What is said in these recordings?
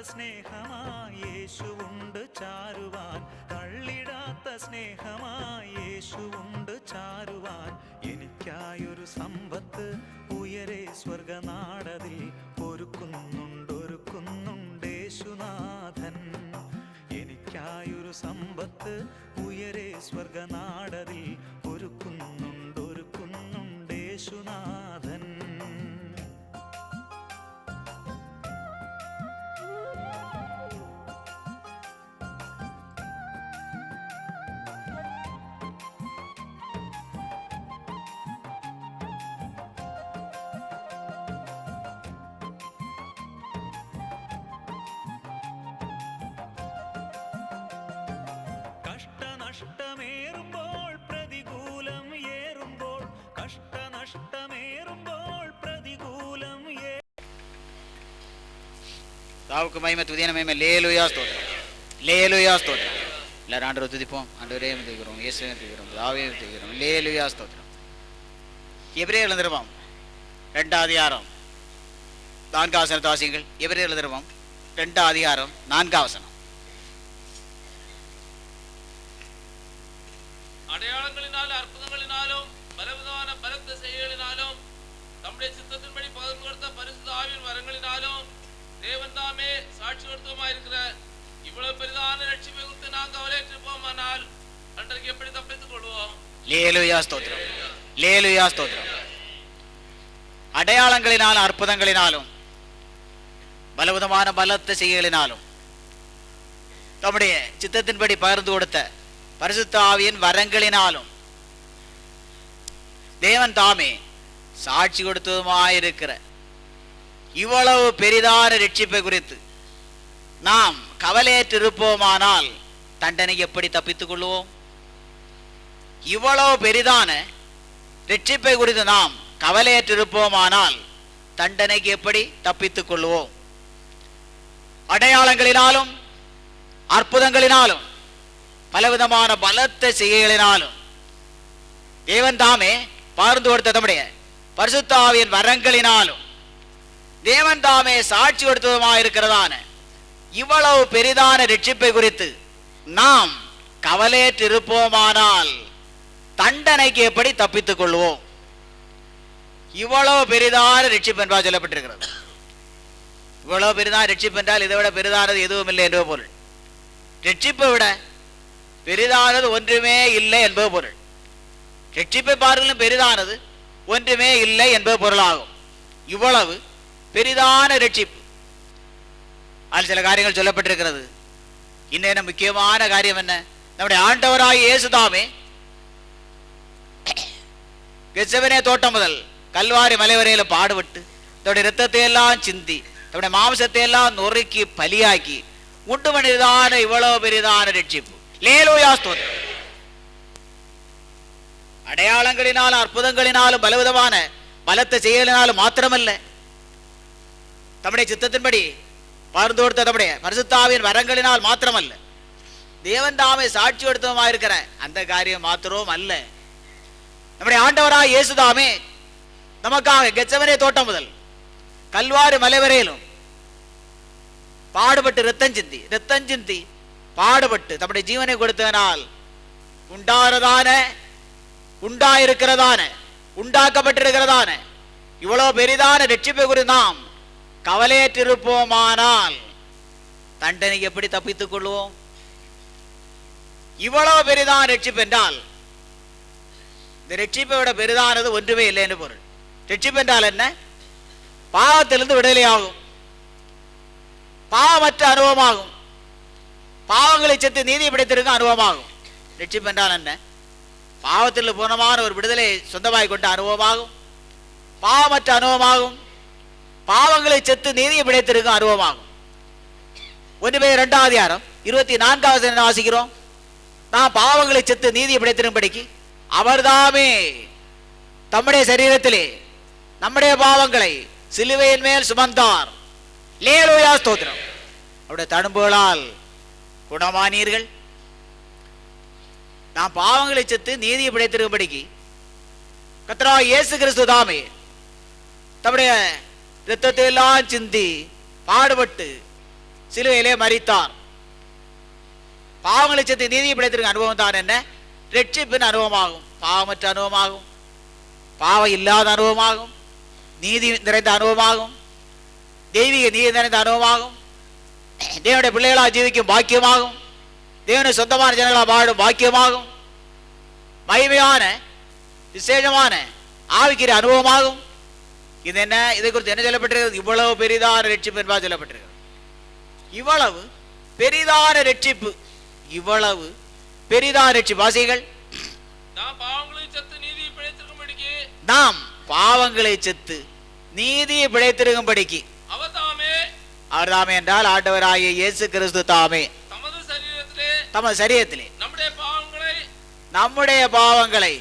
സ്നേഹമായി യേശുവുണ്ട് ചാരുവാൻ, തള്ളിടാത്ത സ്നേഹമായി യേശുവുണ്ട് ചാരുവാൻ. എനിക്കായൊരു സമ്പത്ത് ഉയരെ സ്വർഗനാടതിൽ ഒരുക്കുന്നുണ്ടേശുനാഥൻ. എനിക്കായൊരു സമ്പത്ത് ഉയരെ സ്വർഗനാടതിൽ ഒരുക്കുന്നുണ്ടേശുനാഥൻ. കഷ്ടനഷ്ടമേറുമ്പോൾ പ്രതികൂലം ഏറുമ്പോൾ, കഷ്ടനഷ്ടമേറുമ്പോൾ പ്രതികൂലം தாவுக்கு மகிமை துதியான மகிமை. லேலுயா ஸ்தோத்திரம், லேலுயா ஸ்தோத்திரம். எல்லாரும் ஆண்டவரை துதிப்போம். ஆண்டவரையும் துதிக்கிறோம், இயேசுவையும் துதிக்கிறோம், தாவையும் துதிக்கிறோம். லேலுயா ஸ்தோத்திரம். எபிரேயர் நிருபம் 2 அதிகாரம் 4 வசனத்தை வாசியுங்கள். எபிரேயர் நிருபம் 2 அதிகாரம் 4 வசனம். அடையாளங்களினாலும் அற்புதங்களினாலும் பலவிதமான பலத்த செயல்களினாலும் தம்முடைய சித்தத்தின்படி பகிர்ந்து கொடுத்த பரிசுத்த ஆவியின் வரங்களினாலும் தேவன் தாமே சாட்சி கொடுத்தமாயிருக்கிற இவ்வளவு பெரிதான ரட்சிப்பை குறித்து நாங்கள் கவலையற்றிருப்போமானால் அன்றைக்கு எப்படி தப்பித்துக் கொள்வோம்? லேலுயா ஸ்தோத்திரம், லேலுயா ஸ்தோத்திரம். அடையாளங்களினாலும் அற்புதங்களினாலும் பலவிதமான பலத்த செய்கைகளினாலும் தம்முடைய சித்தத்தின்படி பகிர்ந்து கொடுத்த பரிசுத்த ஆவியின் வரங்களினாலும் தேவன் தாமே சாட்சி கொடுத்ததுமாயிருக்கிற இவ்வளவு பெரிதான ரட்சிப்பை குறித்து நாம் கவலையற்றிருப்போமானால் தண்டனை எப்படி தப்பித்துக் கொள்வோம்? இவ்வளவு பெரிதான ரட்சிப்பை குறித்து நாம் கவலையற்றிருப்போமானால் தண்டனைக்கு எப்படி தப்பித்துக் கொள்வோம்? அடையாளங்களினாலும் அற்புதங்களினாலும் பலவிதமான பலத்த செய்கைகளினாலும் தேவன் தாமே பகிர்ந்து கொடுத்த தம்முடைய பரிசுத்த ஆவியின் வரங்களினாலும் தேவன் தாமே சாட்சி கொடுத்ததுமாக இருக்கிறதான இவ்வளவு பெரிதான ரட்சிப்பை குறித்து நாம் கவலையற்றிருப்போமானால் தண்டனைக்கு எப்படி தப்பித்துக் கொள்வோம்? இவ்வளவு பெரிதான ரட்சிப்பு என்பால் சொல்லப்பட்டிருக்கிறது. இவ்வளவு பெரிதான ரட்சிப்பு என்றால் இதை விட பெரிதானது எதுவும் இல்லை என்பது பொருள். ரட்சிப்பை விட பெரிதானது ஒன்றுமே இல்லை என்பது பொருள். ரட்சிப்பை பார்க்கலும் பெரிதானது ஒன்றுமே இல்லை என்பது பொருளாகும். இவ்வளவு பெரிதான ரட்சிப்பு அதில் சில காரியங்கள் சொல்லப்பட்டிருக்கிறது. இன்னும் முக்கியமான காரியம் என்ன? நம்முடைய ஆண்டவராகிய இயேசுதாமே கெத்செமனே தோட்டம் முதல் கல்வாரி மலை வரையில பாடுபட்டு தன்னுடைய இரத்தத்தை எல்லாம் சிந்தி தன்னுடைய மாம்சத்தை எல்லாம் நொறுக்கி பலியாக்கி உண்டு பண்ணியதான இவ்வளவு பெரிதான ரட்சிப்பு. லேலுயா ஸ்தோத்திரம். அடையாளங்களினாலும் அற்புதங்களினாலும் பலவிதமான பலத்த செயலினாலும் மாத்திரமல்ல, தம்முடைய சித்தத்தின்படி பகிர்ந்து கொடுத்த தம்முடைய பரிசுத்த ஆவியின் வரங்களினால் மாத்திரமல்ல, தேவன் தாமே சாட்சி கொடுத்ததுமாக இருக்கிற அந்த காரியம் மாத்திரவும் அல்ல. நம்முடைய ஆண்டவராய் இயேசுதாமே நமக்காக கெத்செமனே தோட்டம் முதல் கல்வாரி மலை வரையிலும் பாடுபட்டு ரத்தம் சிந்தி பாடுபட்டு தம்முடைய ஜீவனை கொடுத்ததனால் உண்டாயிருக்கிறதான உண்டாக்கப்பட்டிருக்கிறதான இவ்வளவு பெரிதான ரட்சிப்பை குறித்து நாம் கவலையற்றிருப்போமானால் தண்டனைக்கு எப்படி தப்பித்துக் கொள்வோம்? இவ்வளவு பெரிதான ரட்சிப்பு என்றால் இந்த ரட்சிப்பை விட பெரிதானது ஒன்றுமே இல்லை என்று பொருள். ரட்சிப்பு என்றால் என்ன? பாவத்திலிருந்து விடுதலை ஆகும், பாவமற்ற அனுபவமாகும், பாவங்களை செத்து நீதி படைத்திருக்க அனுபவமாகும். ரட்சிப்பு என்றால் என்ன? பாவத்தில் பூர்ணமான ஒரு விடுதலை சொந்தமாய் கொண்ட அனுபவமாகும், பாவமற்ற அனுபவமாகும், பாவங்களை செத்து நீதியை படைத்திருக்கும் அனுபவமாகும். 1 பேதுரு 2 அதிகாரம் 24 வாசிக்கிறோம். நாம் பாவங்களை செத்து நீதியை படைத்திருக்கும்படிக்கு அவர்தாமே தம்முடைய சரீரத்திலே நம்முடைய பாவங்களை சிலுவையின் மேல் சுமந்தார். லேலுயா ஸ்தோத்திரம். அவருடைய தழும்புகளால் குணமானீர்கள். நாம் பாவங்களை செத்து நீதியை படைத்திருக்கும்படிக்கு கர்த்தராகிய இயேசு கிறிஸ்து தாமே தம்முடைய இரத்தத்தை எல்லாம் சிந்தி பாடுபட்டு சிலுவையிலே மரித்தார். பாவங்களை செத்து நீதியை படைத்திருக்க அனுபவம் தான் என்ன? ரட்சிப்பின் அனுபவமாகும். பாவமற்ற அனுபவமாகும், பாவம் இல்லாத அனுபவமாகும், நீதி நிறைந்த அனுபவமாகும், தெய்வீக நீதி நிறைந்த அனுபவமாகும், தேவனுடைய பிள்ளைகளாக ஜீவிக்கும் பாக்கியமாகும், தேவனுடைய சொந்தமான ஜனங்களாக வாழும் பாக்கியமாகும், மகிமையான விசேஷமான ஆவிக்கிற அனுபவமாகும். இது என்ன? இதை குறித்து என்ன சொல்லப்பட்டிருக்கிறது? இவ்வளவு பெரிதான ரட்சிப்பு என்பதாக சொல்லப்பட்டிருக்கிறது. இவ்வளவு பெரிதான ரட்சிப்பு, இவ்வளவு பெரிதான ரட்சிப்பு. வாசிகள், நாம் பாவங்களை செத்து நீதியை பிழைத்திருக்கும்படிக்கு, நாம் பாவங்களை செத்து நீதியை பிழைத்திருக்கும்படிக்கு அவர் தாமே என்றால் ஆண்டவராகிய இயேசு கிறிஸ்து தாமே தமது சரீரத்திலே நம்முடைய பாவங்களை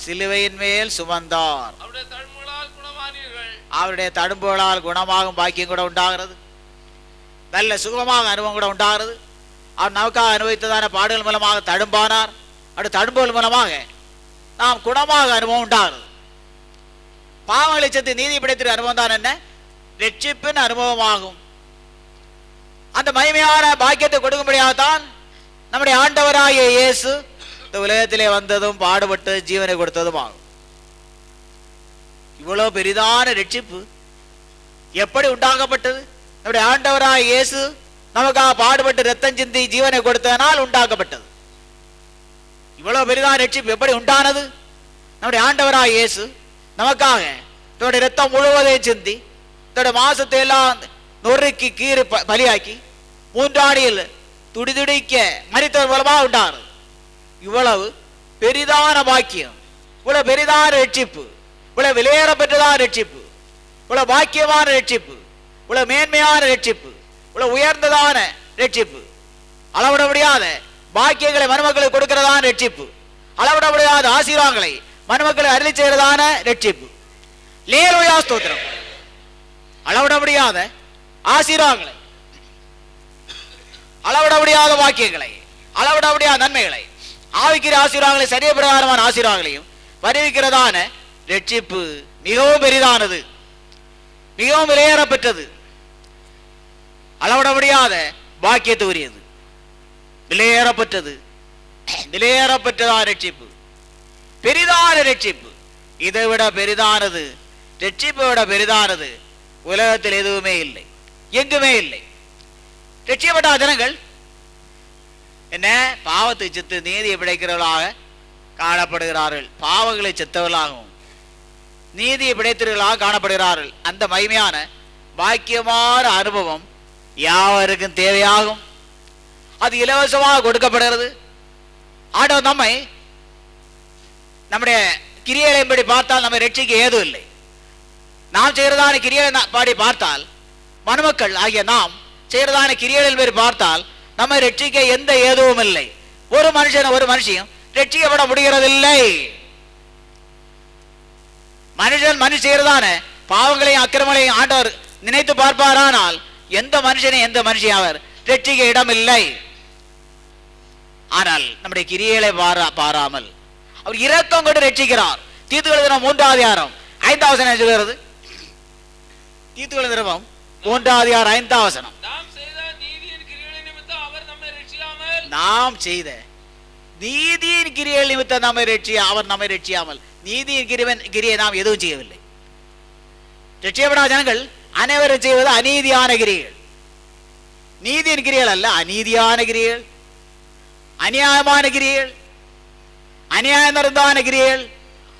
சிலுவையின் மேல் சுமந்தார். அவருடைய தடும்புகளால் குணமாகும் பாக்கியம் கூட உண்டாகிறது. நல்ல சுகமாக அனுபவம் கூட உண்டாகிறது. அவர் நமக்காக அனுபவித்ததான பாடுகள் மூலமாக தடும்பானார். அப்படி தடும்புகள் மூலமாக நாம் குணமாக அனுபவம் உண்டாகிறது. பாவங்களை செத்து நீதி படைத்திருக்க அனுபவம் தான் என்ன? ரட்சிப்பின் அனுபவமாகும். அந்த மகிமையான பாக்கியத்தை கொடுக்கும்படியாகத்தான் நம்முடைய ஆண்டவராகிய இயேசு இந்த உலகத்திலே வந்ததும் பாடுபட்டு ஜீவனை கொடுத்ததும் ஆகும். இவ்வளவு பெரிதான ரட்சிப்பு எப்படி உண்டாக்கப்பட்டது? நம்முடைய ஆண்டவராகிய இயேசு நமக்காக பாடுபட்டு ரத்தம் சிந்தி ஜீவனை கொடுத்ததனால் உண்டாக்கப்பட்டது. இவ்வளவு பெரிதான ரட்சிப்பு எப்படி உண்டானது? நம்முடைய ஆண்டவராகிய இயேசு நமக்காக தன்னுடைய ரத்தம் முழுவதையும் சிந்தி தன்னுடைய மாசத்தை எல்லாம் நொறுக்கி கீறு பலியாக்கி மூன்றாடியில் துடிதுடிக்க மரித்தவர் மூலமாக உண்டானது. இவ்வளவு பெரிதான பாக்கியம், இவ்வளவு பெரிதான ரட்சிப்பு, இவ்வளவு விலையேற பெற்றதான ரட்சிப்பு, இவ்வளவு பாக்கியமான ரட்சிப்பு, இவ்வளவு மேன்மையான ரட்சிப்பு, இவ்வளவு உயர்ந்ததான ரட்சிப்பு, அளவிட முடியாத பாக்கியங்களை மனுமக்களுக்கு கொடுக்கிறதான ரட்சிப்பு, அளவிட முடியாத ஆசீர்வாதங்களை மனுமக்களை அருளி செய்கிறதான ரட்சிப்பு. லேலூயா ஸ்தோத்திரம். அளவிட முடியாத ஆசீர்வாதங்களை, அளவிட முடியாத வாக்கியங்களை, அளவிட முடியாத நன்மைகளை, ஆவிக்கிற ஆசீர்வாதங்களை, சரிய பிரகாரமான ஆசீர்வாதங்களையும் வருவிக்கிறதான ரட்சிப்பு மிகவும் பெரிதானது, மிகவும் விலையேற பெற்றது, அளவிட முடியாத பாக்கியத்தை உரியது, விலையேறப்பட்டது, விலையேறப்பட்டதான ரட்சிப்பு, பெரிதான ரட்சிப்பு. இதை விட பெரிதானது, ரட்சிப்பை விட பெரிதானது உலகத்தில் எதுவுமே இல்லை, எங்குமே இல்லை. ரட்சிக்கப்பட்ட ஜனங்கள் என்ன? பாவத்தை செத்து நீதியை பிழைக்கிறவர்களாக காணப்படுகிறார்கள். பாவங்களை செத்தவர்களாகவும் நீதியை பிழைத்தவர்களாக காணப்படுகிறார்கள். அந்த மகிமையான பாக்கியமான அனுபவம் யாவருக்கும் தேவையாகும். அது இலவசமாக கொடுக்கப்படுகிறது. ஆண்டவர் நம்மை நம்முடைய கிரியைகளின்படி பார்த்தால் நம்மை ரட்சிக்க ஏதும் இல்லை. நாம் செய்கிறதான கிரியைகளை பாடி பார்த்தால், மனுமக்கள் ஆகிய நாம் செய்கிறதான கிரியைகளின்படி பார்த்தால் நம்மை ரட்சிக்க எந்த ஏதுவும் இல்லை. ஒரு மனுஷன் ஒரு மனுஷியும் ரட்சிக்கப்பட முடிகிறதில்லை. மனுஷன் மனுஷன் செய்கிறதான பாவங்களையும் அக்கிரமங்களையும் ஆண்டவர் நினைத்து பார்ப்பாரானால் எந்த மனுஷனை எந்த மனுஷன் அவர் ரட்சிக்க இடமில்லை. ஆனால் நம்முடைய கிரியைகளை பாராமல் அவர் இரக்கம் கொண்டு ரட்சிக்கிறார். தீத்துக்கள் தினம் 3ஆம் அதிகாரம் 5ஆம் வசனம் சொல்கிறது. தீத்துக்கள் தினம் 3ஆம் அதிகாரம் 5ஆம் வசனம். நாம் செய்த நீதியின் கிரியைகள் நிமித்தம் நம்மை அவர் நம்மை ரட்சியாமல், நீதியின் கிரியை நாம் எதுவும் செய்யவில்லை. ரட்சிக்கப்படாத ஜனங்கள் அனைவரும் செய்வது அநீதியான கிரியைகள். நீதியின் கிரியைகள் அல்ல, அநீதியான கிரியைகள், அநியாயமான கிரியைகள், அநியாயம் நடந்தான கிரியைகள்,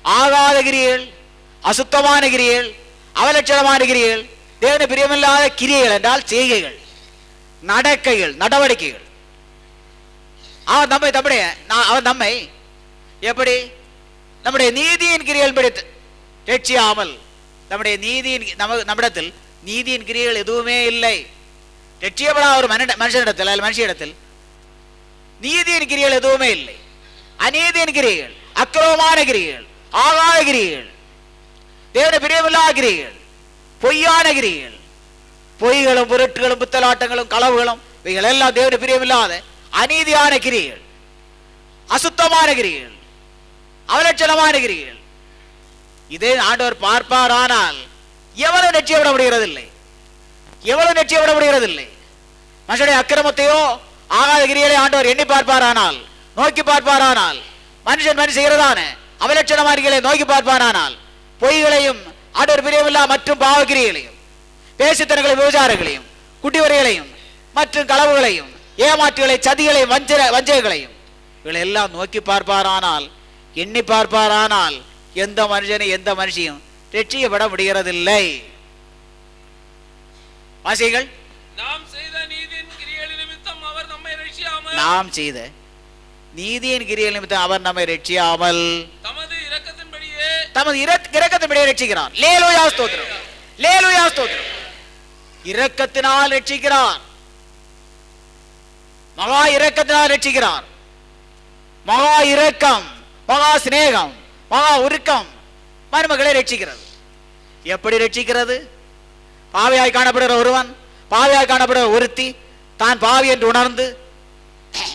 ஆகாத கிரியைகள், அசுத்தமான கிரியைகள், அவலட்சணமான கிரியைகள், தேவனுக்கு பிரியமில்லாத கிரியைகள் என்றால் செய்கைகள், நடக்கைகள், நடவடிக்கைகள். அவர் நம்மை எப்படி நம்முடைய நீதியின் கிரியைகள் படி ரட்சியாமல், நம்முடைய நீதியின் நம்மிடத்தில் நீதியின் கிரியைகள் எதுவுமே இல்லை. ரட்சியப்படாத ஒரு மனுஷனிடத்தில் அல்ல மனுஷனிடத்தில் நீதியின் கிரியைகள் எதுவுமே இல்லை. அநீதியின் கிரியைகள், அக்கிரமமான கிரியைகள், ஆகாத கிரியைகள், தேவனுக்கு பிரியமில்லாத கிரியைகள், பொய்யான கிரியைகள், பொய்களும் பொருட்களும் புத்தலாட்டங்களும் களவுகளும் இவைகள் எல்லாம் தேவனுக்கு பிரியமில்லாத அநீதியான கிரியைகள், அசுத்தமான கிரியைகள், அவலட்சணமான கிரியைகள். இதே ஆண்டவர் பார்ப்பாரானால் எவ்வளவு நிச்சயப்பட முடிகிறதில்லை, எவ்வளவு நிச்சயப்பட முடிகிறதில்லை. மனுஷனுடைய அக்கிரமத்தையோ ஆகாத கிரியைகளை ஆண்டவர் எண்ணி பார்ப்பாரானால், நோக்கி பார்ப்பாரானால், மனுஷன் செய்கிறதான அவலட்சணமாரிகளை நோக்கி பார்ப்பாரானால், பொய்களையும் ஆண்டவர் பிரியமில்லா மற்றும் பாவகிரியைகளையும், பேசித்தனங்களையும், விபச்சாரங்களையும், குட்டிவரைகளையும் மற்றும் களவுகளையும், ஏமாற்றுகளை, சதிகளையும், வஞ்சகங்களையும் இவளை எல்லாம் நோக்கி பார்ப்பாரானால், எண்ணி பார்ப்பாரானால் எந்த மனுஷனை எந்த மனுஷியும் ரட்சிக்கப்பட முடிகிறதில்லை. வாசிகள், நாம் செய்த நீதியின் கிரியைகளின் நிமித்தம் அவர் நம்மை ரட்சியாமல், நாம் செய்த நீதியின் கிரியைகள் நிமித்தம் அவர் நம்மை ரட்சியாமல் தமது இரக்கத்தின்படியே ரட்சிக்கிறார். லேலூயா ஸ்தோத்திரம், லேலூயா ஸ்தோத்திரம். இரக்கத்தினால் ரட்சிக்கிறார், மகா இரக்கத்தினால் ரட்சிக்கிறார். மகா இரக்கம், மகா சிநேகம், மகா உருக்கம் மருமகளை ரட்சிக்கிறது. எப்படி ரட்சிக்கிறது? பாவியாய் காணப்படுகிற ஒருவன், பாவியாய் காணப்படுகிற ஒருத்தி தான் பாவி என்று உணர்ந்து,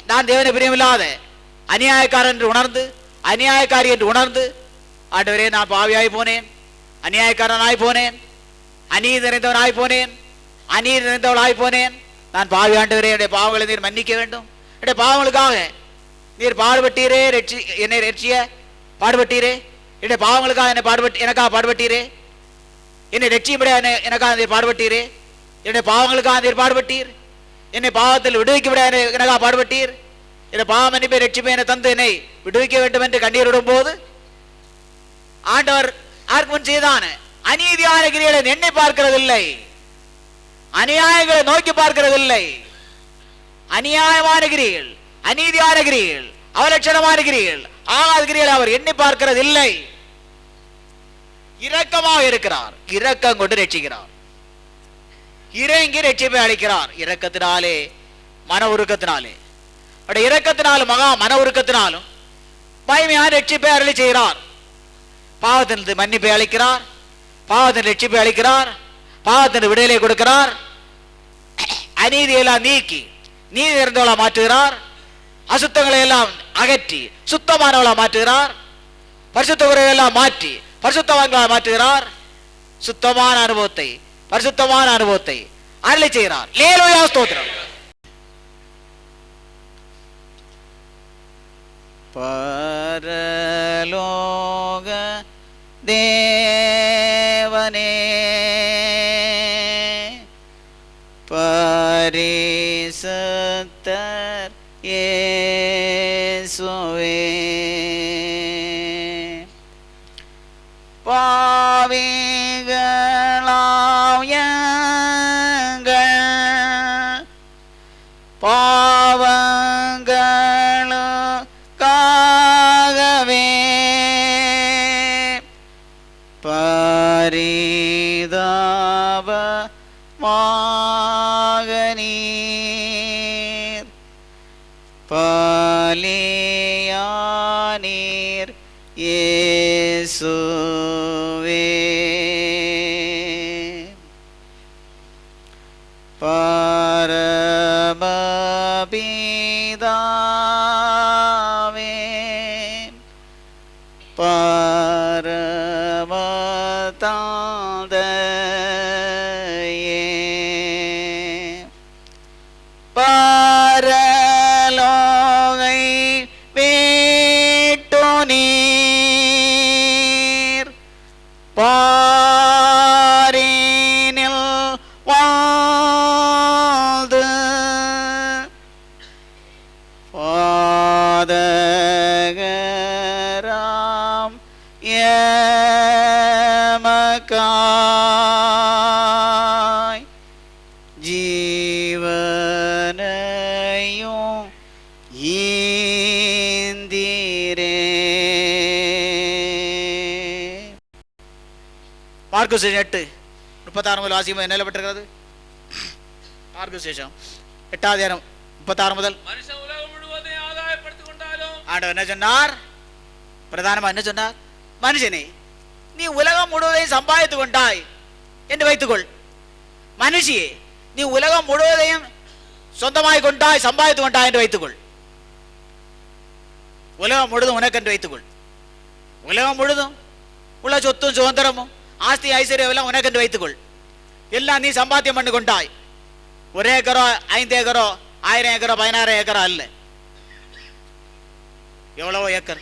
நான் தேவனை பிரியமில்லாத அநியாயக்காரன் என்று உணர்ந்து, அநியாயக்காரி என்று உணர்ந்து, ஆண்டவரே நான் பாவியாய் போனேன், அநியாயக்காரனாய் போனேன், அநீதி நிறைந்தவனாய் போனேன், அநீதி நிறைந்தவளாய் போனேன், நான் பாவி ஆண்டவரே, என்னுடைய பாவங்களை நீர் மன்னிக்க வேண்டும், என்னுடைய பாவங்களுக்காக நீர் பாடுபட்டீரே, என்னை ரட்சிய பாடுபட்டீரே, என்னுடைய பாவங்களுக்காக என்னை எனக்காக பாடுபட்டீரே, என்னை ரட்சியப்பட எனக்காக நீர் பாடுபட்டீரே, என்னுடைய பாவங்களுக்காக நீர் பாடுபட்டீர், என்னை பாவத்தில் விடுவிக்கப்பட எனக்காக பாடுபட்டீர், என்னை பாவ மன்னிப்பை ரட்சிப்பை என தந்து என்னை விடுவிக்க வேண்டும் என்று கண்ணீர் விடும் போது ஆண்டவர் ஆர்ப்பன் செய்தான அநீதியான கிரியைகளை எண்ணி பார்க்கிறதில்லை, அநியாயங்களை நோக்கி பார்க்கிறதில்லை. அநியாயமான கிரியைகள், அநீதியான கிரியைகள், அவலட்சணமான கிரியைகள், ஆகாத கிரியைகளை அவர் எண்ணி பார்க்கிறதில்லை. இரக்கமாக இருக்கிறார், இரக்கம் கொண்டு ரட்சிக்கிறார், இறங்கி ரட்சிப்பை அளிக்கிறார். இரக்கத்தினாலே, மன உருக்கத்தினாலே, இரக்கத்தினாலும் மகா மன உருக்கத்தினாலும் மகிமையான ரட்சிப்பை அருளி செய்கிறார். பாவத்தின் மன்னிப்பை அளிக்கிறார், பாவத்தின் ரட்சிப்பை அளிக்கிறார், பாவத்தின் விடுதலை கொடுக்கிறார், அநீதியெல்லாம் நீக்கி நீதி இருந்தவளா மாற்றுகிறார், அசுத்தங்களை எல்லாம் அகற்றி சுத்தமானவளா மாற்றுகிறார், பரிசுத்த குறைகளெல்லாம் மாற்றி பரிசுத்தவான்களா மாற்றுகிறார். சுத்தமான அனுபவத்தை, பரிசுத்தமான அனுபவத்தை அருளி செய்கிறார். லேலூயா ஸ்தோத்திரம். பரலோக தேவனே, பரிசுத்தர் இயேசுவே, பாவிகளாம் எங்கள் பாவங்களுக்காகவே பரிதாபமாக நீர் பலியானீர் இயேசுவே, பரமபிதாவே, பரமதந்தையே, பரலோகை விட்டு நீர் பாரினில் வாழ்ந்து பாதகராம் எமக்காய் ஜீவனையும் ஈந்தீரே. மார்க்கு சேஷம் 8:36 முதல் வாசிக்கும் என்ன எழுதப்பட்டிருக்கிறது? மார்க்கு சேஷம் 8:36 முதல். மனுஷன் உலகம் முழுவதையும் ஆதாயப்படுத்திக் கொண்டாலும், ஆண்டவர் என்ன சொன்னார்? பிரதானமா என்ன சொன்னார்? மனுஷனே, நீ உலகம் முழுவதையும் சம்பாதித்துக் கொண்டாய் என்று வைத்துக்கொள். மனுஷியே, நீ உலகம் முழுவதையும் சொந்தமாய் கொண்டாய், சம்பாதித்துக் கொண்டாய் என்று வைத்துக்கொள். உலகம் முழுதும் உனக்கு என்று வைத்துக்கொள். உலகம் முழுதும் உள்ள சொத்தும் சுதந்திரமும் ஆஸ்தி ஐஸ்வர்யம் எல்லாம் உனக்கு என்று வைத்துக்கொள். எல்லாம் நீ சம்பாத்தியம் பண்ணி கொண்டாய். ஒரு ஏக்கரோ 5 ஏக்கரோ 1000 ஏக்கரோ 16 ஏக்கரோ அல்ல. எவ்வளவோ ஏக்கர்,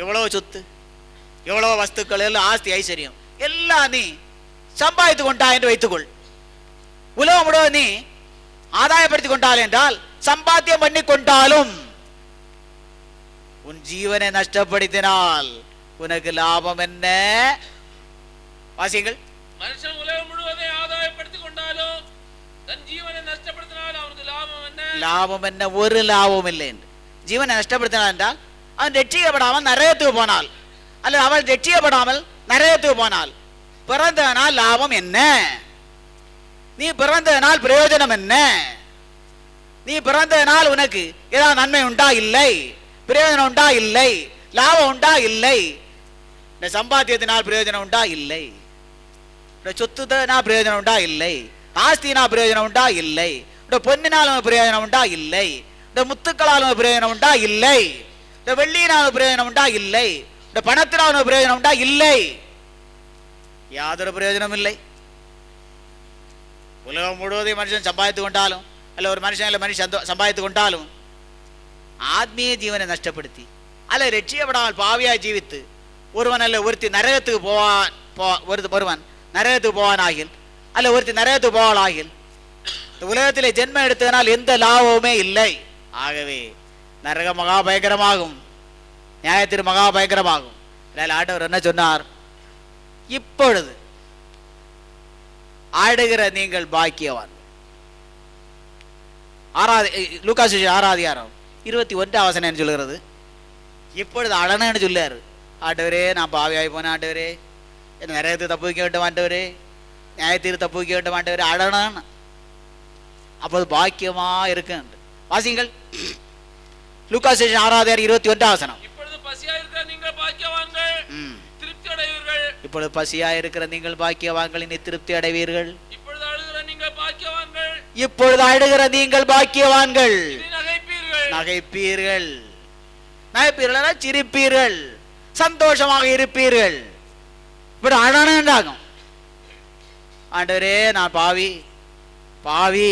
எவ்வளவோ சொத்து, எவ்வளவோ வஸ்துக்கள், எல்லாம் ஆஸ்தி ஐஸ்வர்யம் எல்லாம் நீ சம்பாதித்து கொண்டா என்று வைத்துக்கொள். உலகம் முழுவதும் நீ ஆதாயப்படுத்திக் கொண்டால் என்றால், சம்பாத்தியம் பண்ணி கொண்டாலும் உன் ஜீவனை நஷ்டப்படுத்தினால் உனக்கு லாபம் என்ன? வாசிங்கள். மனுஷன் உலகம் முழுவதை ஆதாயப்படுத்திக் கொண்டாலும் தன் ஜீவனை நஷ்டப்படுத்தினால் அவனுக்கு லாபம் என்ன? லாபம் என்ன? ஒரு லாபம் இல்லை என்று. ஜீவனை நஷ்டப்படுத்தினான் என்றால் அவன் ரட்சிக்கப்படாமல் நரகத்துக்கு போனால், அல்லது அவள் ரட்சிக்கப்படாமல் நரகத்துக்கு போனால் பிறந்தனால் லாபம் என்ன? நீ பிறந்ததனால் பிரயோஜனம் என்ன? நீ பிறந்ததனால் உனக்கு ஏதாவது நன்மை உண்டா? இல்லை. பிரயோஜனம் உண்டா? இல்லை. லாபம் உண்டா? இல்லை. இந்த சம்பாத்தியத்தினால் பிரயோஜனம் உண்டா? இல்லை. இந்த சொத்துனால் பிரயோஜனம் உண்டா? இல்லை. ஆஸ்தியினால் பிரயோஜனம் உண்டா? இல்லை. இந்த பொன்னினால் பிரயோஜனம் உண்டா? இல்லை. இந்த முத்துக்களால் பிரயோஜனம் உண்டா? இல்லை. இந்த வெள்ளியினால் பிரயோஜனம் உண்டா? இல்லை. இந்த பணத்தினால் பிரயோஜனம் உண்டா? இல்லை. யாதொரு பிரயோஜனம் இல்லை. உலகம் முழுவதையும் மனுஷன் சம்பாதித்துக் கொண்டாலும், அல்ல ஒரு மனுஷன் சம்பாதித்துக் கொண்டாலும் ஆத்மீய ஜீவனை நஷ்டப்படுத்தி அல்ல ரட்சிக்கப்படாமல் பாவியாய் ஜீவித்து ஒருவன் அல்ல ஒருத்தி நரகத்துக்கு ஒருவன் நரகத்துக்கு போவான் ஆகில், அல்ல ஒருத்தி நரகத்துக்கு போவாள் ஆகில், உலகத்திலே ஜென்மம் எடுத்ததனால் எந்த லாபமுமே இல்லை. ஆகவே நரக மகா பயங்கரமாகும், நியாயத்திற்கு மகா பயங்கரமாகும். ஆண்டவர் என்ன சொன்னார்? இப்பொழுது ஆடுகிற நீங்கள் பாக்கியவான். லூக்கா சுவிசேஷம் 6:21 சொல்லுகிறது. இப்பொழுது அழனு சொல்லாரு. ஆண்டவரே, நான் பாவியாகி போனேன் ஆண்டவரே, என்ன நரகத்துக்கு தப்பு வைக்க வேண்டும் ஆண்டவரே, நியாயத்தீர்ப்பு தப்பு வைக்க வேண்டும் ஆண்டவரே, அழனு. அப்போது பாக்கியமா இருக்கு. வாசிங்கள். லூக்கா சுவிசேஷம் 6:21. இப்பொழுது பசியா இருக்கிற நீங்கள் பாக்கியவான்கள், திருப்தி அடைவீர்கள். இப்பொழுது பசியா இருக்கிற நீங்கள் பாக்கியவான்கள், இனி திருப்தி அடைவீர்கள். இப்பொழுது அழுகிற நீங்கள் பாக்கியவான்கள், இப்பொழுது அழுகிற நீங்கள் பாக்கியவான்கள், நகைப்பீர்கள். நகைப்பீர்கள். நகைப்பீர்கள், சிரிப்பீர்கள், சந்தோஷமாக இருப்பீர்கள். இப்படி அழகாகும். ஆண்டவரே, நான் பாவி பாவி,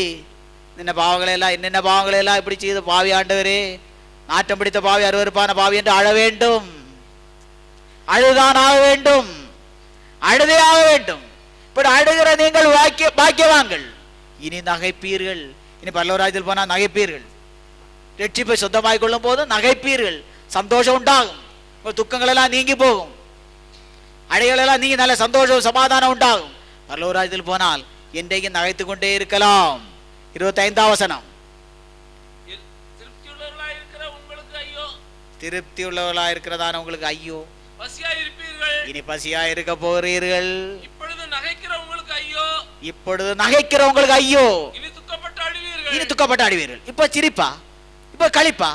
என்னென்ன பாவங்களை எல்லாம் இப்படி செய்து பாவி ஆண்டவரே, நாட்டம் பிடித்த பாவி, அருவருப்பான பாவி என்று அழ வேண்டும். அழுதான் ஆக வேண்டும், அழுதே ஆக வேண்டும். இப்படி அழுகிற நீங்கள் பாக்கியவான்கள், இனி நகைப்பீர்கள். இனி பரலோகராஜ்யத்தில் போனால் நகைப்பீர்கள். ரட்சிப்பை சொந்தமாய் கொள்ளும் போது நகைப்பீர்கள், சந்தோஷம் உண்டாகும். உங்கள் துக்கங்கள் எல்லாம் நீங்கி போகும், அடைகள் எல்லாம் நீங்கி நல்ல சந்தோஷம் சமாதானம் உண்டாகும். பரலோகராஜ்யத்தில் போனால் என்றைக்கும் நகைத்து கொண்டே இருக்கலாம். 25ஆம் வசனம். திருப்தி உள்ளவர்களா இருக்கிறதான உங்களுக்கு ஐயோ. இனி பசியா இருக்க போகிறீர்கள். இப்பொழுது நகைக்கிற உங்களுக்கு ஐயோ. இப்பொழுது நகைக்கிற உங்களுக்கு ஐயோ. இனி துக்கப்பட்டு அழுவீர்கள். இனி துக்கப்பட்டு அழுவீர்கள். இப்ப சிரிப்பா, இப்ப களிப்பா,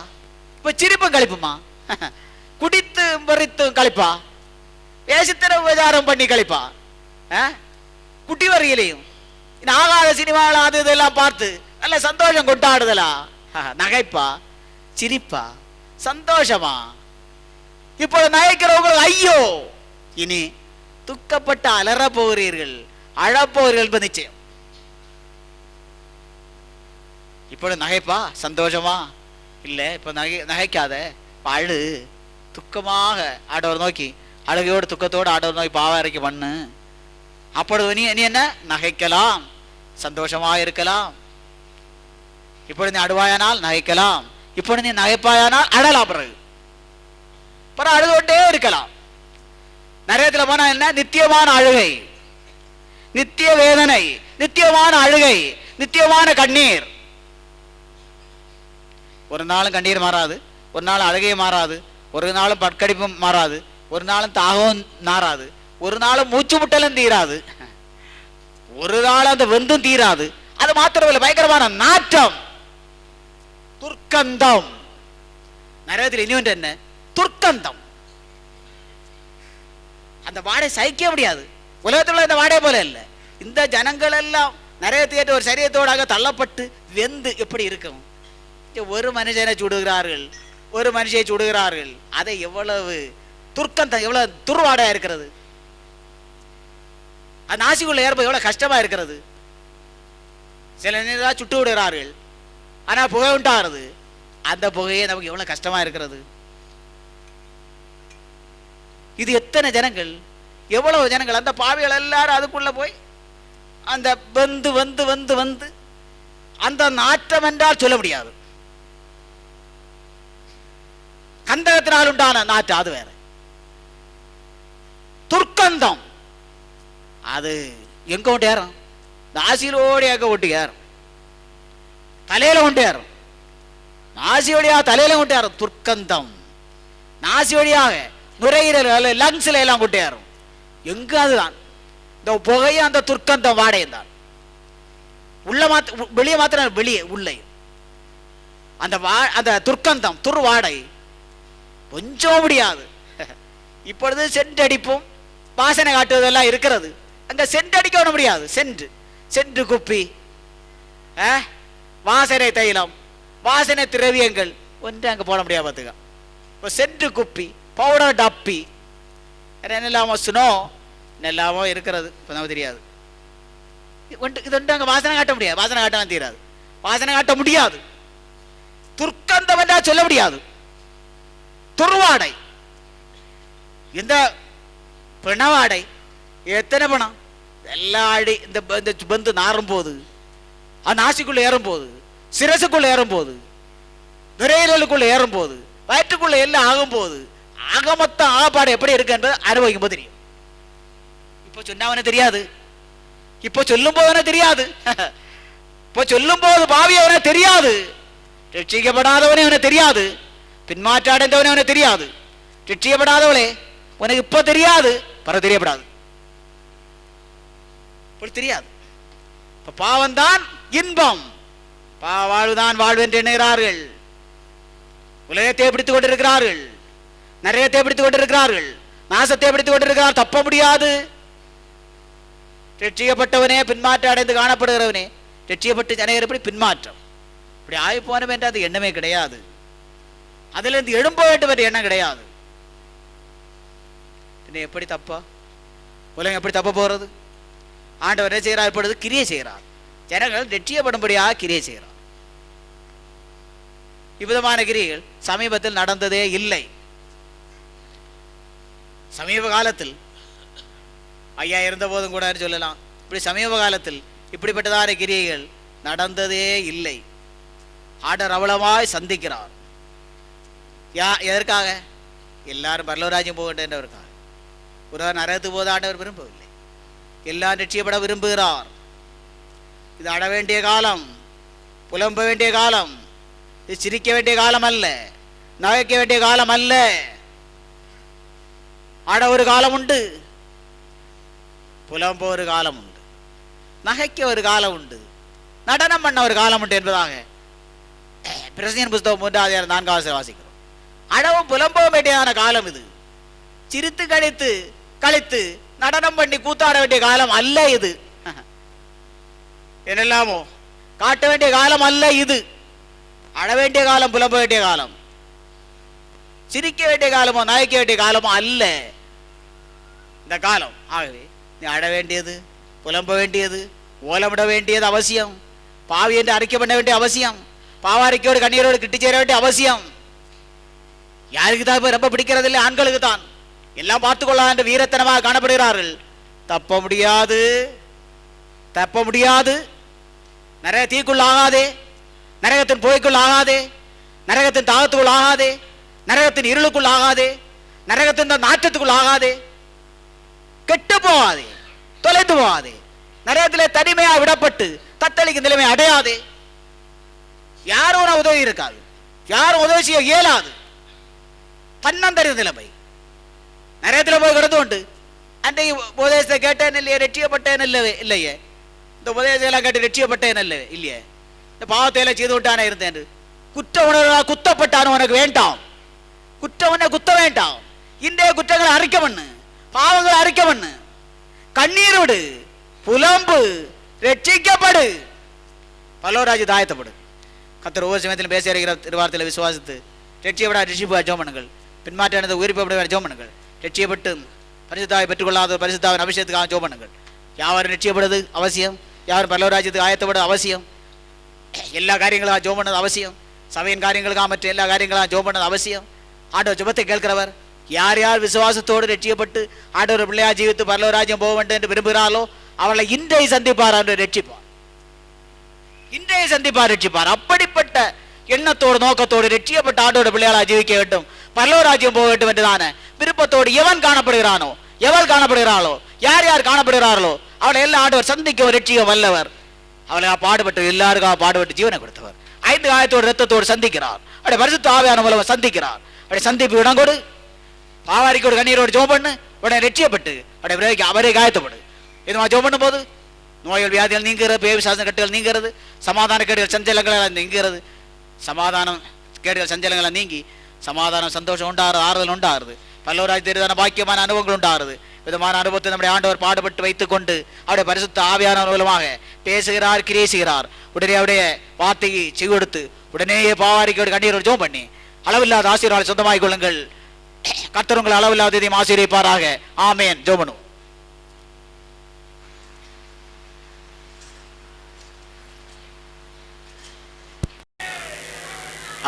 இப்ப சிரிப்பும் களிப்புமா, குடித்து மறித்து களிப்பா, வேசித்தன உபச்சாரம் பண்ணி களிப்பா, குட்டி வரையிலையும் ஆகாத சினிமாவில் அது இதெல்லாம் பார்த்து நல்ல சந்தோஷம் கொண்டாடுதலா, நகைப்பா, சிரிப்பா, சந்தோஷமா. இப்பொழுது நகைக்கிறவங்க ஐயோ. இனி துக்கப்பட்டு அலற போகிறீர்கள், அழப்போகிறீர்கள் நிச்சயம். இப்பொழுது நகைப்பா, சந்தோஷமா இல்ல, இப்ப நகைக்காத, அழு, துக்கமாக ஆடவர் நோக்கி, அழுகையோடு துக்கத்தோடு ஆடவர் நோக்கி பாவரைக்கு பண்ணு. அப்பொழுது நீ என்ன நகைக்கலாம், சந்தோஷமாக இருக்கலாம். இப்பொழுது நீ அழுவாயானால் நகைக்கலாம், இப்பொழுது நீ நகைப்பாயானால் அழலாம். பிறகு அழுதுகொண்டே இருக்கலாம். நரகத்தில் போனா என்ன? நித்தியமான அழுகை, நித்திய வேதனை, நித்தியமான அழுகை, நித்தியமான கண்ணீர். ஒரு நாளும் கண்ணீர் மாறாது, ஒரு நாள் அழுகை மாறாது, ஒரு நாளும் பட்கடிப்பும் மாறாது, ஒரு நாளும் தாகவும் மாறாது, ஒரு நாளும் மூச்சு முட்டலும் தீராது, ஒரு நாள் அந்த வெந்தும் தீராது. அது மாத்திரமில்லை, பயங்கரமான நாற்றம், துர்க்கந்தம். நரகத்தில் இனி ஒன்று என்ன? துர்க்கந்தம். அந்த வாடை சகிக்க முடியாது. உலகத்தில் இந்த வாடை போல இல்லை. இந்த ஜனங்கள் எல்லாம் நரகத்தை ஒரு சரீரத்தோடாக தள்ளப்பட்டு வெந்து எப்படி இருக்கும்? ஒரு மனுஷனை சுடுகிறார்கள், ஒரு மனுஷனை சுடுகிறார்கள். அதை எவ்வளவு துர்க்கந்தம், எவ்வளவு துர்வாடையா இருக்கிறது. அந்த நாசிக்குள்ள ஏற்ப எவ்வளவு கஷ்டமா இருக்கிறது. சில நேரம் சுட்டு விடுகிறார்கள், ஆனால் புகை உண்டாகிறது. அந்த புகையே நமக்கு எவ்வளவு கஷ்டமா இருக்கிறது. இது எத்தனை ஜனங்கள், எவ்வளவு ஜனங்கள், அந்த பாவிகள் எல்லாரும் அதுக்குள்ள போய் அந்த வந்து வந்து வந்து வந்து அந்த நாற்றம் என்றால் சொல்ல முடியாது. கந்தகத்தினால் உண்டான நாற்றம் அது வேற. துர்க்கந்தம் அது எங்க கொண்டு ஏறும்? நாசியிலோடு எங்க கொண்டு ஏறும்? தலையில கொண்டு ஏறும். நாசி வழியாக தலையில கொண்டு ஏறும் துர்க்கந்தம். நாசி வழியாக நுரையீரல் லங்ஸ்ல எல்லாம் கொண்டு ஏறும். எங்க அதுதான் இந்த புகையும் அந்த துர்க்கந்தம் வாடையும் தான். உள்ள வெளியே மாத்திரம் வெளியே உள்ளே அந்த துர்க்கந்தம் துர்வாடை கொஞ்சம் முடியாது. இப்பொழுது சென்ட் அடிப்பும் வாசனை காட்டுவதெல்லாம் இருக்கிறது. அங்க சென்ட் அடிக்க முடியாது. சென்று குப்பி, வாசனை தைலம், வாசனை திரவியங்கள் ஒன்று அங்க போட முடியாது. பார்த்துக்க, இப்போ சென்று குப்பி, பவுடர் டப்பி, என்னெல்லாமோ சுனோ என்னெல்லாமோ இருக்கிறது. இப்போ நமக்கு தெரியாது. இது ஒன்று அங்கே வாசனை காட்ட முடியாது. வாசனை காட்டலாம் தீராது. வாசனை காட்ட முடியாது. துர்க்கந்தம் என்றா சொல்ல முடியாது. துர்வாடை, இந்த பிணவாடை எத்தனை பணம் எல்லாம் அடி இந்த பந்து நாறும் போது, நாசிக்குள்ள ஏறும் போது, சிரசுக்குள்ள ஏறும் போது, நுரையீரலுக்குள்ள ஏறும் போது, வயிற்றுக்குள்ள எல்லாம் ஆகும் போது, ஆகமொத்தம் ஆகப்பாடு எப்படி இருக்கு என்பது அனுபவிக்கும் போது தெரியும். இப்போ சொன்னவன தெரியாது. இப்போ சொல்லும் போது தெரியாது. இப்போ சொல்லும் போது பாவியவன தெரியாது. ரட்சிக்கப்படாதவனே அவனை தெரியாது. பின்மாற்ற அடைந்தவனே அவனை தெரியாது. ரட்சிக்கப்படாதவளே உனக்கு இப்ப தெரியாது, பிற தெரியப்படாது. தெரியாது. இப்ப பாவம்தான் இன்பம், வாழ்வுதான் வாழ்வு என்று எண்ணுகிறார்கள். உலகத்தை பிடித்துக் கொண்டிருக்கிறார்கள், நரகத்தை பிடித்துக் கொண்டிருக்கிறார்கள், நாசத்தை பிடித்துக் கொண்டிருக்கிறார். தப்ப முடியாது. ரட்சிக்கப்பட்டவனே பின்மாற்றம் அடைந்து காணப்படுகிறவனே, ரட்சிக்கப்பட்டு அனைவரும் எப்படி பின்மாற்றம், இப்படி ஆகி போனோம் என்ற அது எண்ணமே கிடையாது. அதிலிருந்து எழும்ப வேண்டும் என்ற எண்ணம் கிடையாது. எப்படி தப்பா உலகம் எப்படி தப்ப போறது? ஆண்டவர் என்ன செய்கிறார்? இப்பொழுது கிரியை செய்கிறார். ஜனங்கள் ரட்சிக்கப்படும்படியாக கிரியை செய்கிறார். இவ்விதமான கிரியைகள் சமீபத்தில் நடந்ததே இல்லை. சமீப காலத்தில் ஐயா இருந்த போதும் கூட சொல்லலாம், இப்படி சமீப காலத்தில் இப்படிப்பட்டதான கிரியைகள் நடந்ததே இல்லை. ஆண்டவர் அவலமாய் சந்திக்கிறார். எதற்காக? எல்லாரும் பரலோராஜ்யம் போக வேண்டும் என்றவருக்காக. ஒரு நரகத்துக்கு போது ஆண்டவர் விரும்பவில்லை. எல்லாம் ரட்சிக்கப்பட விரும்புகிறார். இது அட வேண்டிய காலம், புலம்ப வேண்டிய காலம், இது சிரிக்க வேண்டிய காலம் அல்ல, நகைக்க வேண்டிய காலம் அல்ல. அட ஒரு காலம் உண்டு, புலம்ப ஒரு காலம் உண்டு, நகைக்க ஒரு காலம் உண்டு, நடனம் பண்ண ஒரு காலம் உண்டு என்பதாக பிரசங்கியின் புஸ்தகம் 3:4 வாசிக்கிறோம். அடவும் புலம்பவும் வேண்டியதான காலம் இது. சிரித்து கழித்து நடனம் பண்ணி கூத்தாட வேண்டிய காலம் அல்ல இது. என்னெல்லாமோ காட்ட வேண்டிய காலம் அல்ல இது. அழ வேண்டிய காலம், புலம்ப வேண்டிய காலம், சிரிக்க வேண்டிய காலமோ நகைக்க வேண்டிய காலமோ அல்ல இந்த காலம். ஆகவே நீ அழ வேண்டியது, புலம்ப வேண்டியது, ஓலமிட வேண்டியது அவசியம். பாவி என்று அறிக்கை பண்ண வேண்டிய அவசியம். பாவாரிக்கையோடு கண்ணீரோடு கிட்டி சேர வேண்டிய அவசியம். யாருக்கு தான் ரொம்ப பிடிக்கிறது இல்லை? ஆண்களுக்கு தான். எல்லாம் பார்த்துக்கொள்ள என்று வீரத்தனமாக காணப்படுகிறார்கள். தப்ப முடியாது. நிறைய தீக்குள் ஆகாதே, நரகத்தின் புகைக்குள் ஆகாதே, நரகத்தின் தாகத்துக்குள் ஆகாதே, நரகத்தின் இருளுக்குள் ஆகாதே, நரகத்தின் நாற்றத்துக்குள் ஆகாதே, கெட்டு போகாதே, தொலைந்து போகாதே, நரகத்திலே தனிமையாக விடப்பட்டு தத்தளிக்கும் நிலைமை அடையாதே. யாரும் உதவி இருக்காது, யாரும் உதவி செய்ய இயலாது. தன்னந்தறிவு நிலைமை. நரகத்தில் போய் கிடந்து கொண்டு அன்றைக்கு உபதேசத்தை கேட்டேன் இல்லையே, ரட்சிக்கப்பட்டேன் இல்லையே, இந்த உபதேசம் கேட்டு ரட்சிக்கப்பட்டேன் இல்லையே, இந்த பாவத்தை எல்லாம் செய்து விட்டானே இருந்தேன். குற்ற உணர்வு குத்தப்பட்டானு உனக்கு வேண்டாம். குற்றவனை குத்த வேண்டாம். இன்றைய குற்றங்களை அறிக்கை பண்ணு, பாவங்களை அறிக்கை பண்ணு, கண்ணீர் விடு, புலம்பு, ரட்சிக்கப்படு, பல்லவராஜ் தாயத்தப்படு. கர்த்தர் ஒவ்வொரு சமயத்திலும் பேசி அறிகிற திருவார்த்தையில் விசுவாசித்து ரட்சியப்பட ரட்சிப்பு ஜெபம் பண்ணுங்கள். பின்மாற்ற உயிர்ப்பட ஜெபம் பண்ணுங்கள். ரட்சியப்பட்டு பரிசுத்தாவை பெற்றுக்கொள்ளாத பரிசுத்தாவின் அபிஷேகத்துக்காக ஜெபம் பண்ணுங்கள். யாவரும் ரட்சியப்படுவது அவசியம். யாரும் பரலோராஜ்யத்துக்கு ஆயத்தப்பட அவசியம். எல்லா காரியங்களும் ஜோம் பண்ணது அவசியம். சபையின் காரியங்களுக்காக மற்ற எல்லா காரியங்களும் ஜோம் பண்ணது அவசியம். ஆண்டவர் ஜெபத்தை கேட்கிறவர். யார் யார் விசுவாசத்தோடு ரட்சிக்கப்பட்டு ஆண்டவர் பிள்ளையா ஜீவித்து பரலோராஜ்யம் போக வேண்டும் என்று விரும்புகிறாரோ அவளை இன்றைய சந்திப்பார், என்று ரட்சிப்பார். இன்றைய சந்திப்பார், ரட்சிப்பார். அப்படிப்பட்ட எண்ணத்தோடு நோக்கத்தோடு ரட்சிக்கப்பட்ட ஆண்டோட பிள்ளையாளா ஜீவிக்க வேண்டும், பரலோராஜ்யம் போக வேண்டும் என்றுதான விருப்பத்தோடு எவன் காணப்படுகிறானோ, எவள் காணப்படுகிறாளோ, யார் யார் காணப்படுகிறார்களோ அவளை எல்லாம் ஆண்டவர் சந்திக்க ரட்சிக்க வல்லவர். அவளை பாடுபட்டு எல்லாருக்காக பாடுபட்டு ஜீவனை கொடுத்தவர். 5 காயத்தோடு ரத்தத்தோடு சந்திக்கிறார். அவருடைய பரிசுத்த ஆவியான மூலம் சந்திக்கிறார். அவருடைய சந்திப்பு இடம் கொடு, பாவாரிக்கோடு கண்ணீரோடு ஜோம் பண்ணு, உடனே ரட்சியப்பட்டு அவரே காயத்தப்படு. இதுமா ஜோம் பண்ணும் போது நோய்கள் வியாதிகள் நீங்கிறது, பேய் சாசன கட்டுகள் நீங்கிறது, சமாதான கேடுகள் சஞ்சலங்கள் நீங்கிறது. சமாதானம் கேடுகள் சஞ்சலங்களை நீங்கி சமாதானம் சந்தோஷம் உண்டாகிறது, ஆறுதல் உண்டாகிறது, பல்லவராஜ்யத்தான பாக்கியமான அனுபவங்கள் உண்டாகிறது. விதமான அனுபவத்தை நம்முடைய ஆண்டவர் பாடுபட்டு வைத்துக் கொண்டு அவருடைய பரிசுத்த ஆவியான மூலமாக பேசுகிறார், கிரியேசுகிறார். உடனே அவருடைய வார்த்தையை செவிடுத்து உடனே பாவாரிக்கோடு கண்ணீரோடு ஜோம் பண்ணி அளவில்லாத ஆசீர்வாதம் சொந்தமாகிக் கொள்ளுங்கள். கர்த்தர் உங்கள் அளவில்லாத இதையும் ஆசீர்வதிப்பாராக. ஆமென். ஜோம் பண்ணுவோம்.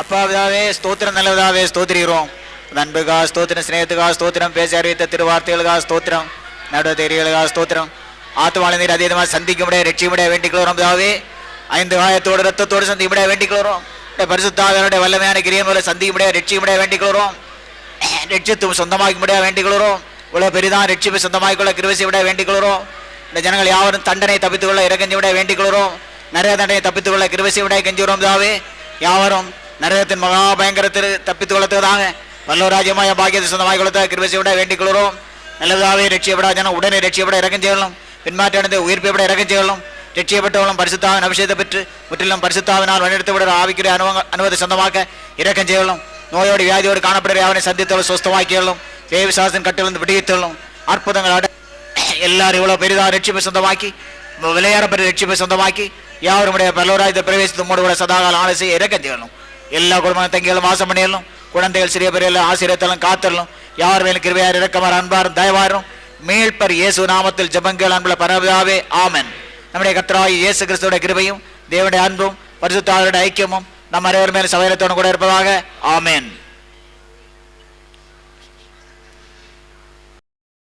அப்பாவிதாவே ஸ்தோத்திரம், நல்லவதாவே ஸ்தோத்திரிக்கிறோம். நண்புகா ஸ்தோத்திரம், ஸ்நேகத்துக்கா ஸ்தோத்திரம், பேச அறிவித்த திருவார்த்தைகளுக்கா ஸ்தோத்திரம், நடுவ தெரிகளுக்கா ஸ்தோத்திரம். ஆத்துமால நீர் அதீதமாக சந்திக்க முடியாது, ரட்சிக்க முடியாது வேண்டிக்கிறோம். தாவே 5 காயத்தோடு ரத்தத்தோடு சந்திக்க முடியாது வேண்டிக்கிறோம். பரிசுத்தாவியனுடைய வல்லமையான கிரியை மூலம் சந்திக்க முடியாது, ரட்சிக்க முடியாது வேண்டிக்கிறோம். ரட்சித்துவம் சொந்தமாக்க முடியாது வேண்டிக்கிறோம். இவ்வளவு பெரிதான் ரட்சிப்பை சொந்தமாக்கிக்கொள்ள கிருபை விட வேண்டிக்கிறோம். இந்த ஜனங்கள் யாவரும் தண்டனை தப்பித்துக்கொள்ள இறக்கஞ்சி விட வேண்டிக்கிறோம். நிறைய தண்டனை தப்பித்துக்கொள்ள கிருபை விட கெஞ்சுகிறோம். தாவே யாவரும் நரகத்தின் மகா பயங்கரத்தில் தப்பித்துக் கொள்ளத்ததாக பல்லவராஜ்யமாய பாக்கியத்தை சொந்தமாய் கொள்ளத்த கிருபை விட வேண்டிக்கொள்கிறோம். நல்லதாவே ரட்சியப்படா ஜனம் உடனே ரட்சியப்பட இறக்கம் செய்யணும். பின்மாற்றடைந்து உயிர்ப்பை இறக்கம் செய்யணும். ரட்சியப்பட்டவளும் பரிசுத்தாவின் அபிஷேகத்தை பெற்று முற்றிலும் பரிசுத்தாவினால் வழிநடத்தி விட ஆவிக்கிற அனுபவத்தை சொந்தமாக்க இறக்கம் செய்யணும். நோயோடு வியாதியோடு காணப்படுற அவனை சந்தித்தவள் சுஸ்தமாக்கியலும், தேவிசாசன் கட்டிலிருந்து விடுவித்தலும், அற்புதங்கள் எல்லாரும் இவ்வளவு பெரிதாக ரட்சிப்பை சொந்தமாக்கி விளையாடப்பட்ட ரட்சிப்பை சொந்தமாக்கி யாவருடைய பல்லவராஜ்யத்தை பிரவேசித்து மூடு கூட சதாகால ஆலோசனை இறக்கம் செய்யணும். எல்லா குடும்ப தங்கிகளும் வாசம் பண்ணிடலும். குழந்தைகள் சிறிய பெரிய ஆசீர்வத்தலும் காத்தலும். யார் மேலும் கிருபையார் இரக்கமார் அன்பாரும் தயவாரும் மீள்பர் இயேசு நாமத்தில் ஜெபங்கள் அன்புள்ள பரபிதாவே ஆமென். நம்முடைய கர்த்தராகிய இயேசு கிறிஸ்துவின் கிருபையும் தேவனுடைய அன்பும் பரிசுத்த ஆவியானவருடைய ஐக்கியமும் நம் அனைவர் மேலும் சபையினத்தோடு கூட இருப்பதாக ஆமென்.